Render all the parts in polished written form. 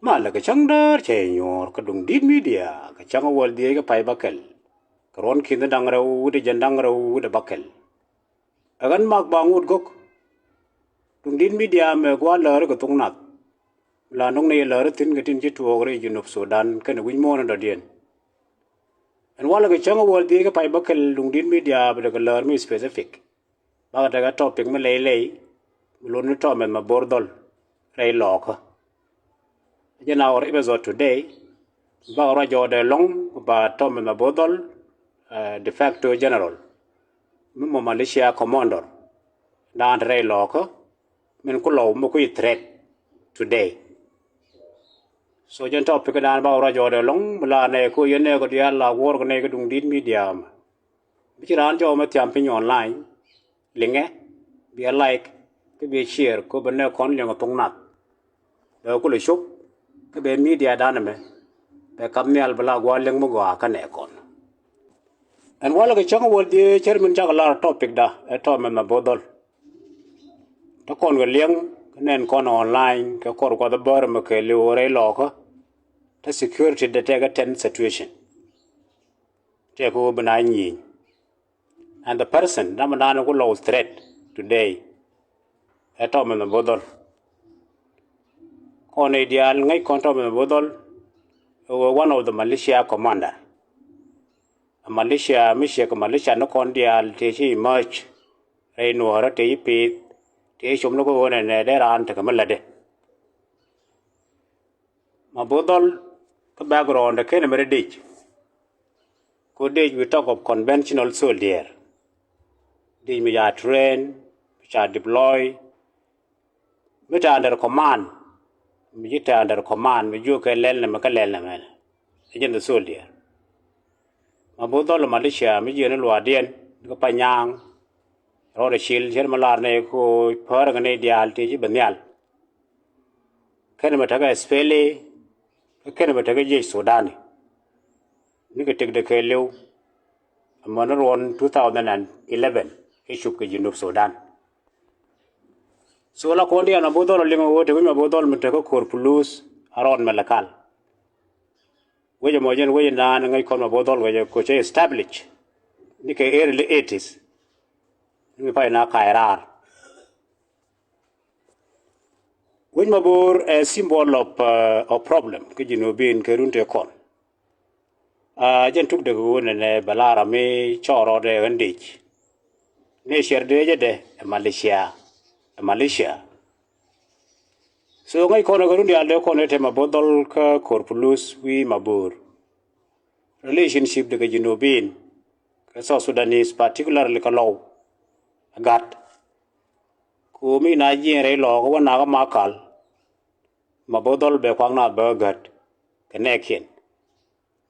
Mala ka chang dar che nyor ka dung dit media ka chang wal die ka pai bakel. Karon kin dang rau de jandang rau de bakel. Agan mak bangut gok. Dung dit media me gwa lar ka tung nat. La nong ne lar tin ka tin jitu ogre junub Sudan ka ne win mo na dien. And wala ka chang wal die ka pai bakel dung dit media ba ka lar mi specific. Ba ka topic me lei lo ni to men ma bordol rei loka. In our episode today, Bagara Jode Long about Tom Mabodol, de facto general, Mumo Militia commander, Dan Ray Locker, Minkulo Mukui threat today. So, Jen topic dan Bagara Jode Long, Mulane Kuyene Godiala, work naked did medium. Bichiran Jo Matiamping online, Linge, be a like, could be a cheer, could be no con young tongue. The Kulishuk. Cái bên media đàn này, bé cầm nhau bela gwaleng mo gwa kan ekon. And wala cái chang wal di chairman jaga lar topic da, eto men na bodol. Ta kon ga liang nen kon online ka kor ko da bar ma ke le ore lo ko. Ta security da ta ga ten situation. Te ko bana nyi. And the person na man ko low threat today. Eto men na bodol. On ideal ngay konto me bodol one of the militia commander a militia no kon dial te chi march re no ra te pi te chum no ko ne de ran te kamalade ma bodol ka background ke ne mere dich ko dich we talk of conventional soldier dich me ya train ya deploy me under command Mijita under command, Mijuka Lel Makalel man. Agent the soldier. Mabodol Malaysia, Mijan Luadian, Gopanyang, Roda Shield, Germalarne, who Paraganadia Alti Banyal. Kanamataga Spele, Kanamataga Sudani. Nika take the Kelu, a Monor 1 2011, issue Junub Sudan. So la kondi ana bodol lingo wote wima bodol muteko korpulus aron malakal. Weje mojen weje na ngai kon bodol weje ko che establish. Nike early 80s. Nimi pa na kairar. Weje mabor a symbol of problem ke jinubin ke runte kon. Jen tuk de wona ne balara me choro de ndich. Ne sherde je de Malaysia. So ngai kono garundi alde kono tema bodol ka korpulus wi mabur. Relationship de jinubin ka South Sudanese particularly ka law agat ko mi na jere lo ko na ga makal mabodol be kwang na bagat kenekin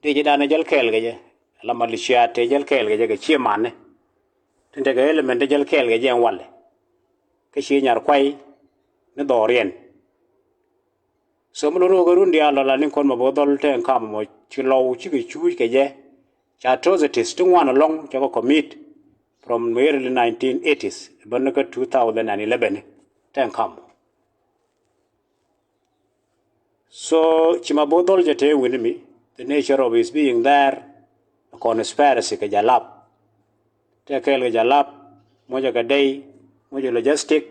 de jidana jal kel ge la Malaysia te jal kel ge ga chiman tinde ga element jal kel ge jen walle cái gì nhà quay nó đỏ riêng, sớm nó có run đi là liên quan mà bố đôi tên cam mà chỉ lâu chỉ cái chui cái gì, cha atrocities tung one along cho có commit from early 1980s, bên nó có 2011 tên cam, so chỉ mà bố đôi chỉ with me, the nature of his being there, a conspiracy cái jalap, cái jalap, moja cái day. Moja logistic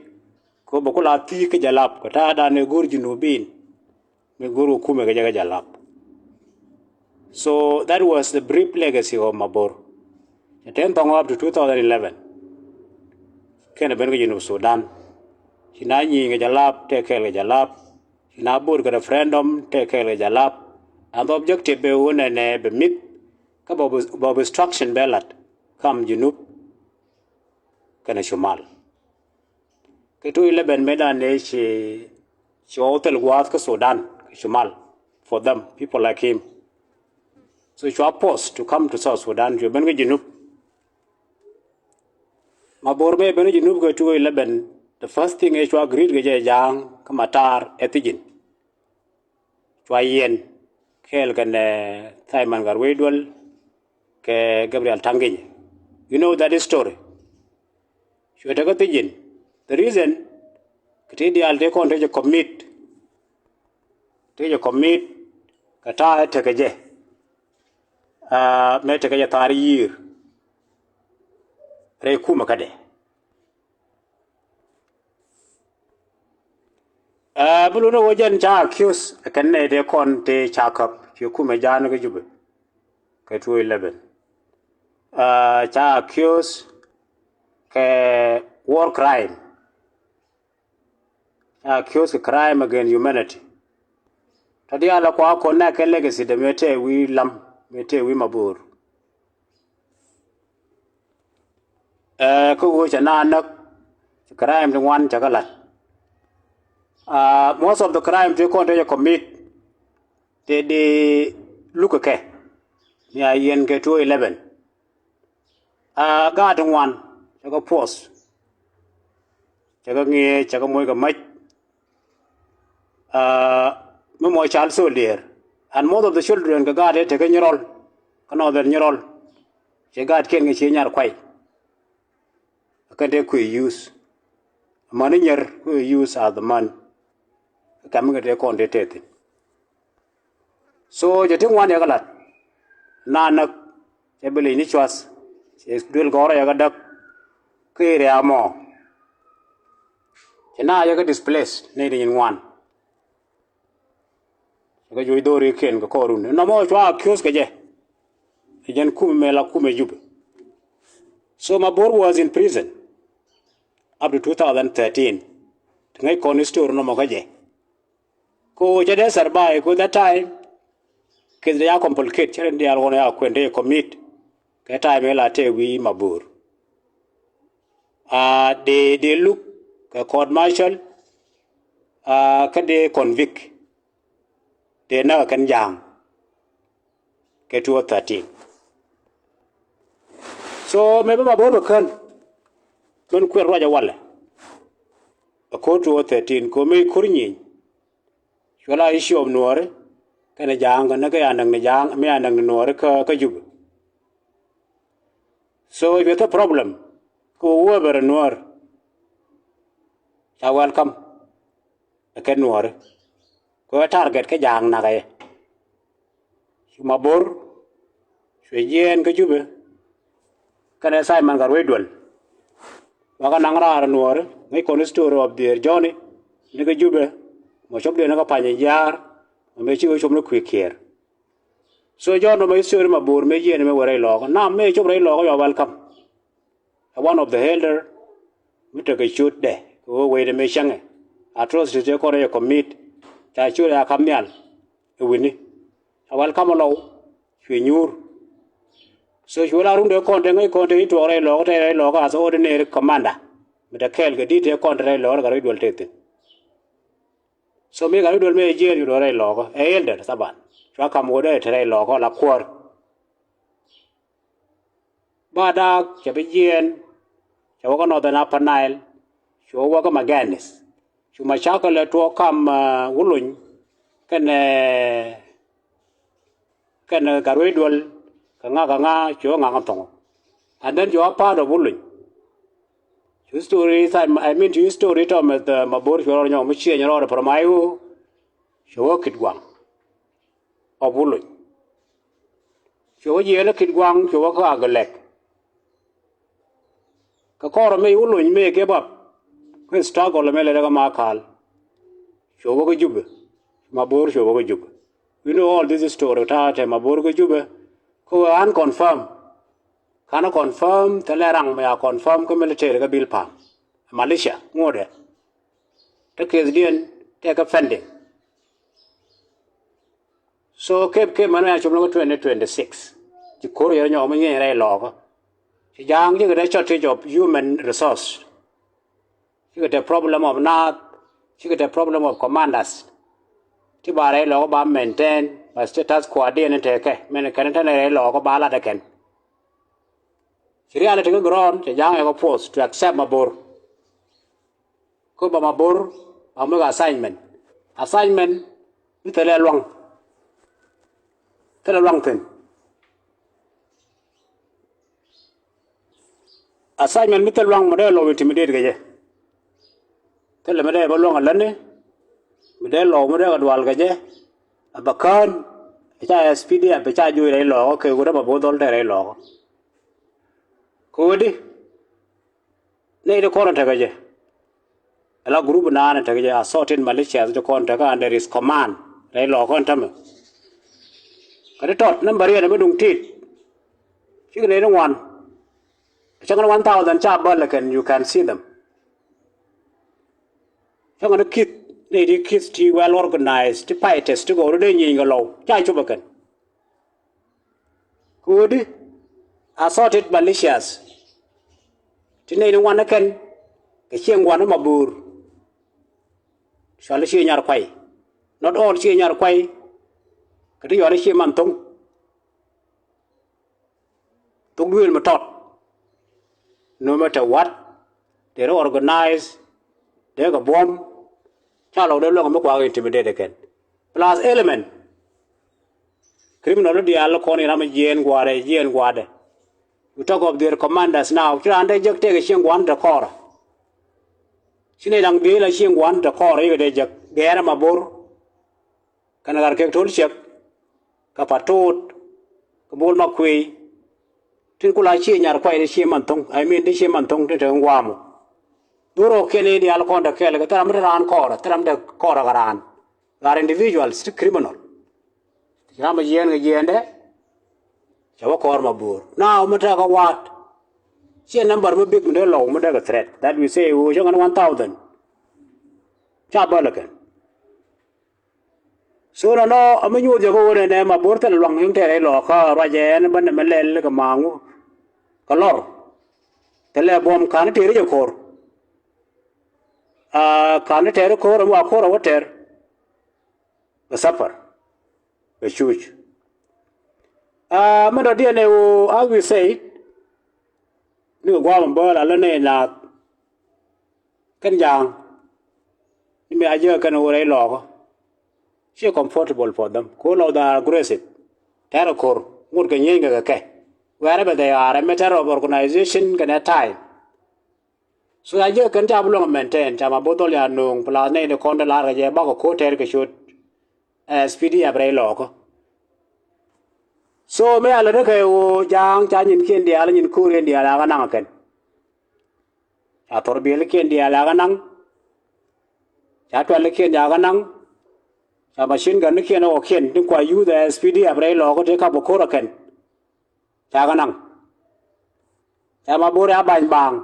ko bokula ti ke jalap ko ta da ne gur junubin me guru kume ke jaga jalap. So that was the brief legacy of Mabor. It went up to 2011 ken ben ke junub Sudan hina nyi ke jalap te ke jalap hina bur ke referendum te ke jalap and the objective be wona ne be mit ka bob instruction ballot kam junub kana shumal ke 2011 medan ne she hotel was ka Sudan Shumal for them people like him so she opposed to come to South Sudan to ben junub mabor be ben junub go 2011 the first thing is to agree ge jang kamatar etijin twayen kel kan Simon Garwedwal ke Gabriel Tangin you know that story she take etijin. The reason Katidial they want to commit te je commit ka ta te ke je me te ke tar yir re kuma kade bulu no wajen cha accuse kan ne de kon te cha kap ki kuma jan ga jube ka 11 cha accuse ke war crime accuse crime against humanity tadi ala ko na ke legacy de mete wi lam mete wi mabur ko wo cha na crime de wan cha galat most of the crime they commit they look okay ya yen ke to 11 ga one cha post cha nge cha moy ga mach me moy child soldier and most of the children ga ga te ga nyirol kana der nyirol che ga ken nge che nyar kwai ka de ku use money nyer ku use as the man kam ga de kon de te so je tin wan ya galat nanak che bele ni chwas che dul gora ya ga dak ke re amo che na ya ga displaced ne de wan ga joy dori ken ga korun na mo chwa kyos ke je jen kum me la kum jube so Mabor was in prison up to 2013 ngai kon store no mo ga je ko je de survive ko that time ke ya complicate chere ndi algo ya kwende commit ke time la te wi Mabor they look court martial ka de convict they na kan jang ke 2013 so me ba Mabor kan kon kwer roja wala ko 2013 ko me kurnyi wala issue of nuore kana jang na ka anang ne jang me anang ne nuore ka jub so if it's a problem ko whoever nuore ya welcome ka nuore ko target ka jang na ga Mabor yen ka jube kana Simon Garwedwal waka nangra nuore ngai kon story of their journey ne ka jube mo chop de na ka panye yar me chi chop no quick here so jono me story Mabor me yen me wore lo na me chop re lo you welcome one of the elder me take a shoot de ko we de me change atrocity ko re commit ta chu ya kamyal e wini welcome lo nyur so jola runde konte ngai konte to re lo te lo ka so ordinary commander me de kel ga dite konte re lo ga ridwal tete so me ga ridwal me je yu re lo ko e elder saban chwa kam wo de re lo ko la kwor bada ke be yen ke wo no da na panail so wo ga maganis chuma chaka le to kam wulun kan ga ridwal kanga cho nga tong and then you are part of bullying your story I mean your story to me the Mabor yo nyo mo chi nyo ro from ayu so kitwang of bullying so ye le kitwang so ka galek ka ko me bullying me ke bab ko struggle me le ga ma kal so go jube Mabor so go jube you know all this story ta te Mabor go jube ko an confirm kana confirm telerang me confirm ko military ga bilpa Malaysia ngode te kesdien te ka funding so ke mana chumlo 2026 ti kor yo nyo me re lo ko ti jang ji ga shortage of human resource you got a problem of not you got a problem of commanders ti bare lo ba maintain by status quo ne te ke men kan ta ne lo ko ba la de ken reality ko ground ti jang ko post to accept Mabor ko ba Mabor amu assignment ni tele long ten assignment mi tele long mo de lo intimidate ga je tele me de ba long alane mi de lo mo de ga dwal ga je abakan cha SPD abecha ju re lo ke gura ma bodol de re lo ko di ne de kono ta gaje ala group na na ta gaje assorted Malaysia de kono ta ga under his command re lo kon tam ka de tot number re ma dung tit chi ne no one chẳng có 1,000 cha bơ là you can see them chẳng có kit này đi kit thì well organized thì phải test go rồi nhìn cái lâu chai chụp cái good assorted malicious thì này nó quan cái chiang quan nó mà bur sao lại chia nhà quay not all chia nhà quay cái đó là chia mặn tung nguyên mà trọt no matter what they're organized they got bomb chalo de lo ko intimidate again plus element criminal dial ko ni ram jen gwade we talk of their commanders now kira ande jek te chen gwan de kor sine dang bi la chen gwan de kor ye de jek gera mabur kana gar ke tol chek ka patot ka bol ma kwe tin kula chi nyar kwai de chi man tong I mean de chi man tong de ngwa mo duro kele di al konda kele ka taram ran kor taram de kor garan gar individuals to criminal ram yen ge yen de chawa kor mabur now mata ka wat chi number mo big mo de lo mo de threat that we say wo jong 1,000 cha balakan so no amanyu je ko ne mabur tel long yung te lo ka ra je ne ban me le ka mangu kalor tele bom kan te re kor kan te re kor wa kor wa ter the suffer the huge me do dia ne o I will say ni gwa mo la ne na kan yang ni me aje kan o re lo ko she comfortable for them ko lo da aggressive ter kor mur ga nyenga ga ke wherever they are a matter of organization can at time so I just can tap long maintain chama bodol ya nung pla ne de kon la ga je ba ko ter ke shoot SPD abre lo ko so me ala de ke o jang cha nyin kien dia la nyin ku ren dia la ga nang ken a tor bi le kien dia la ga nang cha twa le kien dia ga nang cha machine gun kien o kien tin kwa yu the SPD abre lo ko te ka bo ko ra ken cha ga nang cha ma bore aban bang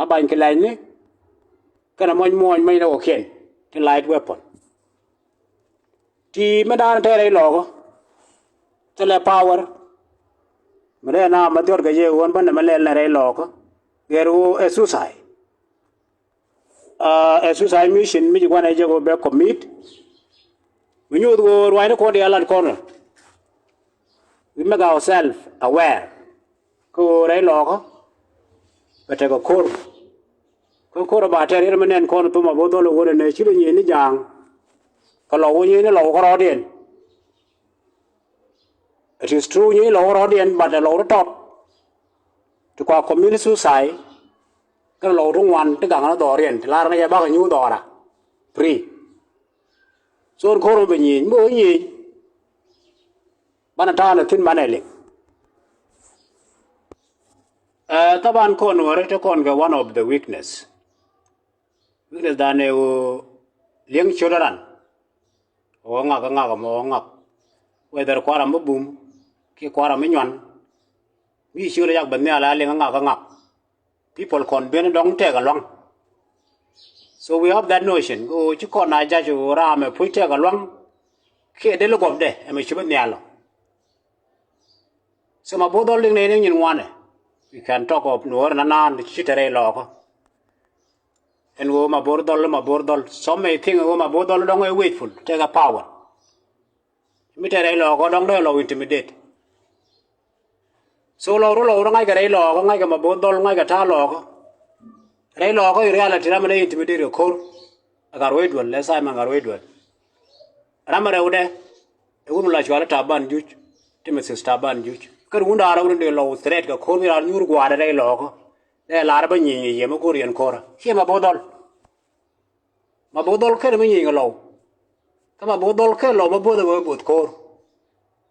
aban ke lai ni kana mon mai no kien tin light weapon ti ma dan te re lo ko tele power mare na ma dior ga je won ban ma le re lo ko geru exercise mission mi ji gwana je go be commit we nyu go right ko de alan corner we make ourselves aware ko re lo ko bete ko ko ba te re menen ko to ma bodo lo ne chi ni ni jang ko lo ni lo ko ro den it is true ni lo ro den but lo ro top to kwa community suicide ko lo rung wan te gang na do ren la na ya ba ko nyu do ra free so ko ro be ni mo ni bana ta na tin manele taban kon wore to kon ga one of the weakness dane o liang chodaran o nga mo nga whether kwara mo bum ki kwara mo nyan mi shura yak ban ala le nga people kon ben dong te ga long so we have that notion go chi kon na ja ju ra me pui te ga long ke de lo gob de e me chuba nyalo so ma bodol ling ne nyin wane we can talk of nuor na nan chitere lo ko en wo ma bordol some may think wo ma bordol dong e waitful take a power mi tere lo ko dong de lo intimidate so lo ngai ga re lo ko ngai ga ma bordol ngai ga ta lo ko re lo ko reality na me intimidate ko agar waitwal le sai ma agar waitwal ramare ude e wonu la chwala taban juj timesis taban juj kar wunda ara wunde lo threat ga ko mi ra nyur gwa de lo ko le la ba nyi ye ma ko rien ko ra chi ma bodol ke me nyi lo kama bodol ke lo ma bodo go bot kor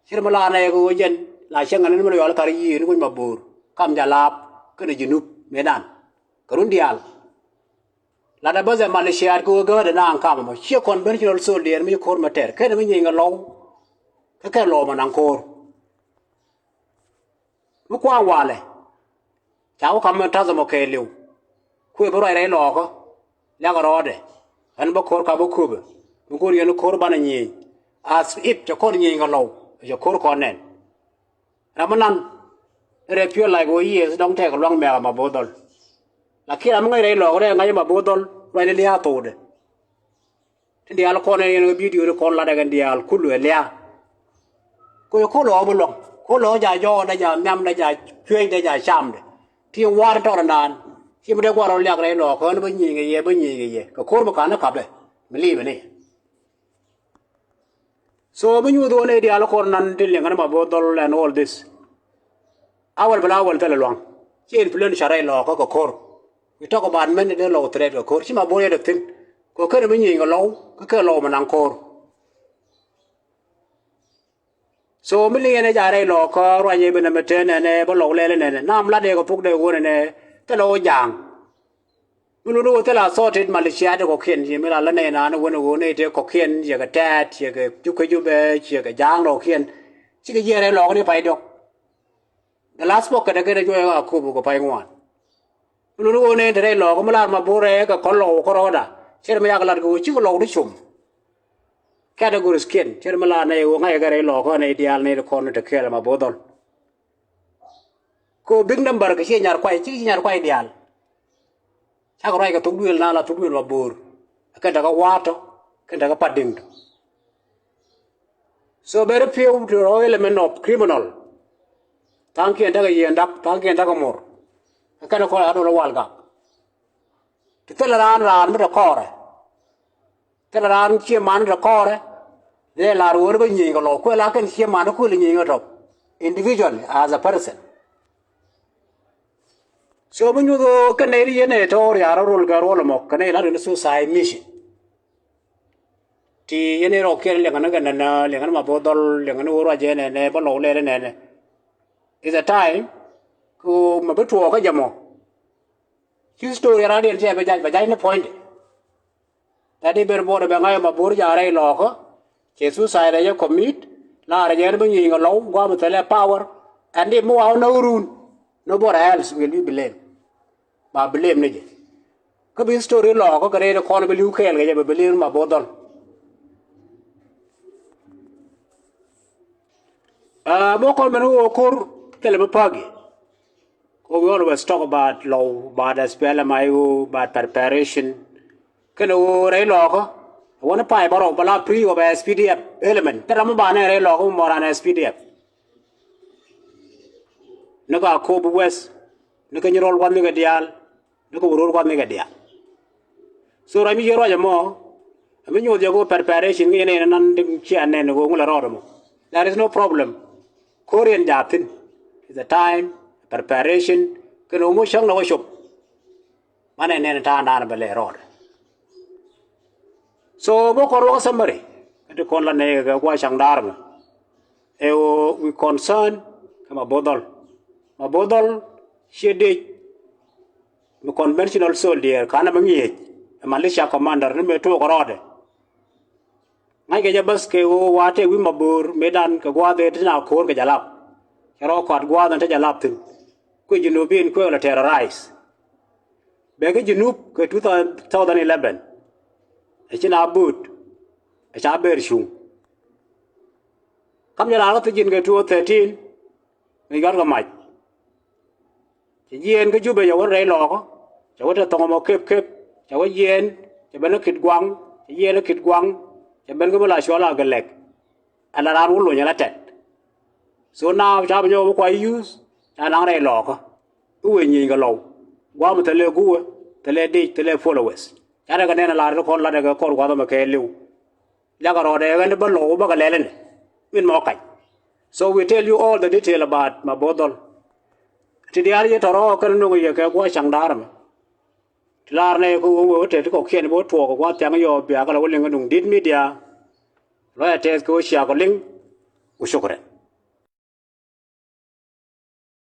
shir mala na go jen la shenga ne mo yol kar yi ni ko mabur kam jalap ke ne junub medan karun dial la da baze malaysia ko go de na kam mo she conventional soldier mi kor mater ke ne mi ngi lo ke lo ma nan kor mu kwa wale cháu kam ta mo ke liu ku bo rai lo ko la ga rode an bo kor ka bo kube mu ko yen kor bana nyi as if to kor nyi ngalo yo kor ko nen ramanan re pio lai go yes dong te ko long me ma bodol la kira mo ngai lo re ngai ma bodol rai le ya to de ndi al ko ne yen video ko la daga ndi al kulu le ya ko lo bo lo ko lo ja yo da ja nyam da ja chue da ja sham de ti war to nan ti mo de ko ro le ga lo ko ne bo nyi ngai ye bo nyi ngai ye ko kor mo ka na ka be mi li be ni so when you do ne dia ko nan til ngana ma bodol and all this awal bala awal tele long chi influence sharai lo ko kor we talk about men de lo trade ko kor chi ma boye de tin ko ke me nyi ngalo ko lo ma nan kor so mi li ne jare lo ko ro ye be na meten ne bo lo le ne nam la de ko puk de wo ne te lo yang mi lu te la so tit malaysia de ko khen ji mi la la ne na ne wo ne de ko khen ye ga tat ye ga ju ke ju be ye ga jang lo khen chi ke ye re lo ni pai dok the last book da ke de jo ga ku bu ko pai ngwan mi lu ne de lo ko ma la ma bo re ga ko lo ko ro da cher me ya ga la ko chi ko lo ni chum categories ken cher ma la ne wo ngai ga re lo ko ne ideal ne ko ne de ke ma bodol ko big number ke chi nyar kwai chi nyar kwai ideal cha ko rai ka tugwil na la tugwil mabur ka daga wato ka daga pading so very few to element of criminal tanki daga yendak tanki daga mor ka na ko ado walga tela ran mi da kore tela ran chi man da kore de la ru ba nyi ko lo ko la kan chi man ko li nyi to individual as a person so when you go canary ne to ya ro ga ro mo canary la no suicide mission ti yene ro ke le ngana na le ngana ma bodol le ngana wo je ne bo lo le ne is a time ko ma be to ka jamo history ra de je ba ja ne point tadi ber bo de ngai ma bur ja re lo ko che suicide ya commit la ra je ba nyi ngalo gwa mo tele power and it mo no run nobody else will be blamed ba blame ne je ko bi story lo ko kare ko ne beliu kel ge be beliu ma bodol mo ko men wo kor tele ba pagi ko we always talk about law about as well my about preparation kana wo re lo ko wona pai baro bala pre of SPDF element tara mo ba ne re lo ko mo ran SPDF naga ko bu west naga ni rol wan ni ga dial naga rol wan ni ga dial so rami yero ja mo ami nyo je go preparation ni ne nan dim chi anen go ngula ro mo there is no problem korean jatin is the time preparation keno mo shang na wo shop mane ne ta na ba le ro so bo ko ro samari de kon la ne ga kwa shang dar mo e we concern kama bodol shede mo conventional soldier kana mangi Malaysia commander ne me to korode ngai ke jabas ke wo wate wi mabur medan ke gwa de tina kor ke jalap kero kwat gwa dan ta jalap tin ku junubin ku la terrorize be ke junub ke 2011 e china but e cha ber shu kam ya la to jin ke 2013 ngai gar ga mai yen ke jube ya won re lo ko cha wo ta tong mo kep cha wo yen cha ben kit gwang yen kit gwang cha ben ko la shola ga lek ala ran wo lo nya la tet so now cha ba yo ko use cha lang re lo ko we nyi ga lo wa mo tele ku tele di tele followers cha ga ne la ro ko la ga ko wa ma ke liu la ga ro de ga ne ba lo ba ga le ne min mo kai so we tell you all the detail about my bodol ti diari ye toro kan no ye ka ko chang dar ma lar ne ko wo te ko kien bo to ko wa tang yo bia ka lo le ngudung dit media lo ya tes ko sha ko ling. وشكرا.